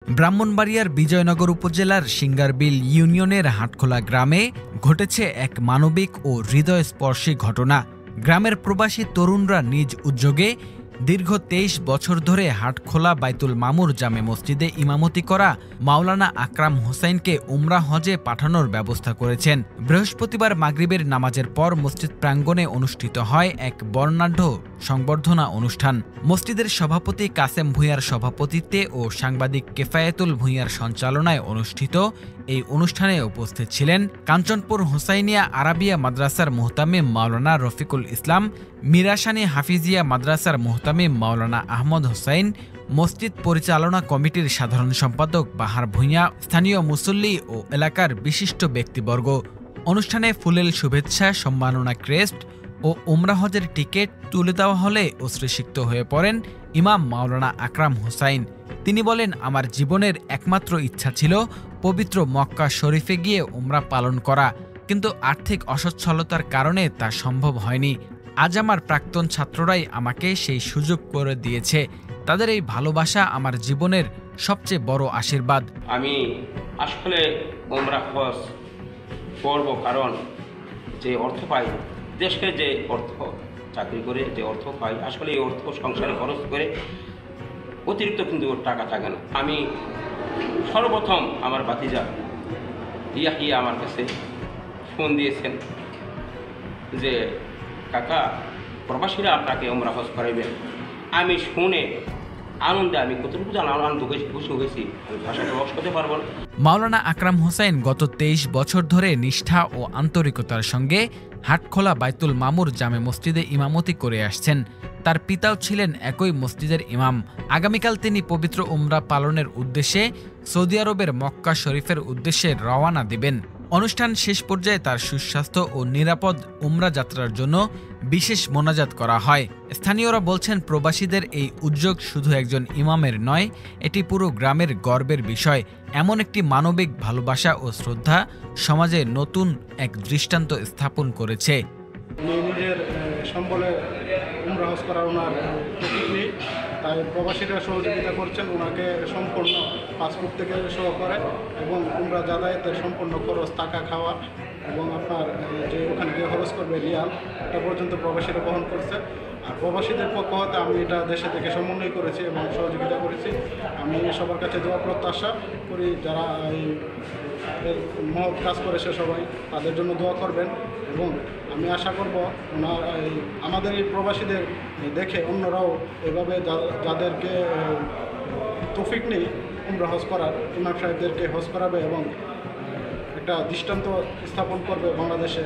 ব্রাহ্মণবাড়িয়ার বিজয়নগর উপজেলার সিঙ্গারবিল ইউনিয়নের হাটখোলা গ্রামে ঘটেছে এক মানবিক ও হৃদয়স্পর্শী ঘটনা। গ্রামের প্রবাসী তরুণরা নিজ উদ্যোগে দীর্ঘ ২৩ বছর ধরে হাটখোলা বাইতুল মামুর জামে মসজিদে ইমামতি করা মাওলানা আকরাম হোসাইনকে উমরা হজে পাঠানোর ব্যবস্থা করেছেন। বৃহস্পতিবার মাগরিবের নামাজের পর মসজিদ প্রাঙ্গণে অনুষ্ঠিত হয় এক বর্ণাঢ্য সংবর্ধনা অনুষ্ঠান। মসজিদের সভাপতি কাসেম ভূঁইয়ার সভাপতিত্বে ও সাংবাদিক কেফায়েতুল ভূঁইয়ার সঞ্চালনায় অনুষ্ঠিত এই অনুষ্ঠানে উপস্থিত ছিলেন কাঞ্চনপুর হোসাইনিয়া আরাবিয়া মাদ্রাসার মুহতামিম মাওলানা রফিকুল ইসলাম, মিরাশানী হাফিজিয়া মাদ্রাসার মুহতামিম মাওলানা আহমদ হোসাইন, মসজিদ পরিচালনা কমিটির সাধারণ সম্পাদক বাহার ভূঁইয়া, স্থানীয় মুসল্লি ও এলাকার বিশিষ্ট ব্যক্তিবর্গ। অনুষ্ঠানে ফুলেল শুভেচ্ছা, সম্মাননা ক্রেস্ট ও উমরা হজের টিকিট তুলে দেওয়া হলে অশ্রুসিক্ত হয়ে পড়েন ইমাম মাওলানা আকরাম হোসাইন। তিনি বলেন, আমার জীবনের একমাত্র ইচ্ছা ছিল পবিত্র মক্কা শরীফে গিয়ে উমরা পালন করা, কিন্তু আর্থিক অসচ্ছলতার কারণে তা সম্ভব হয়নি। আজ আমার প্রাক্তন ছাত্ররাই আমাকে সেই সুযোগ করে দিয়েছে। তাদের এই ভালোবাসা আমার জীবনের সবচেয়ে বড় আশীর্বাদ। আমি আসলে উমরা হজ করব, কারণ যে অর্থ পাই, দেশকে যে অর্থ চাকরি করে যে অর্থ পাই, আসলে এই অর্থ সংসারে খরচ করে অতিরিক্ত কিন্তু টাকা থাকে না। আমি সর্বপ্রথম আমার ভাতিজা ইয়াহিয়া আমার কাছে ফোন দিয়েছেন যে কাকা, প্রবাসীরা আপনাকে উমরা হজ করাইবেন। আমি শুনে আনন্দে আমি কতটুকু আনন্দ খুশি হয়েছি আমি ভাষা প্রকাশ করতে পারবো না। মাওলানা আকরাম হোসাইন গত ২৩ বছর ধরে নিষ্ঠা ও আন্তরিকতার সঙ্গে হাটখোলা বাইতুল মামুর জামে মসজিদে ইমামতি করে আসছেন। তার পিতাও ছিলেন একই মসজিদের ইমাম। আগামীকাল তিনি পবিত্র উমরা পালনের উদ্দেশ্যে সৌদি আরবের মক্কা শরীফের উদ্দেশ্যে রওয়ানা দিবেন। অনুষ্ঠান শেষ পর্যায়ে তার সুস্বাস্থ্য ও নিরাপদ উমরা যাত্রার জন্য বিশেষ মোনাজাত করা হয়। স্থানীয়রা বলছেন, প্রবাসীদের এই উদ্যোগ শুধু একজন ইমামের নয়, এটি পুরো গ্রামের গর্বের বিষয়। এমন একটি মানবিক ভালোবাসা ও শ্রদ্ধা সমাজে নতুন এক দৃষ্টান্ত স্থাপন করেছে। নিজের সম্বলে উমরা হজ করার ওনার প্রতীক নেই, তাই প্রবাসীরা সহযোগিতা করছেন ওনাকে সম্পূর্ণ পাসপোর্ট থেকে সহকারে এবং উমরা যাতায়াতের সম্পূর্ণ খরচ, টাকা খাওয়া এবং আপনার যে ওখানে গিয়ে খরচ করবে রিয়াল, এটা পর্যন্ত প্রবাসীরা বহন করছে। আর প্রবাসীদের পক্ষ হতে আমি এটা দেশে থেকে সমন্বয় করেছি এবং সহযোগিতা করেছি। আমি সবার কাছে দোয়া প্রত্যাশা করি, যারা এই মহৎ কাজ করেছে সবাই তাদের জন্য দোয়া করবেন এবং আমি আশা করব আমাদের এই প্রবাসীদের দেখে অন্যরাও এভাবে যাদেরকে তৌফিক নেই উমরা হজ করার, ইমাম সাহেবদেরকে হজ করাবে এবং একটা দৃষ্টান্ত স্থাপন করবে বাংলাদেশে।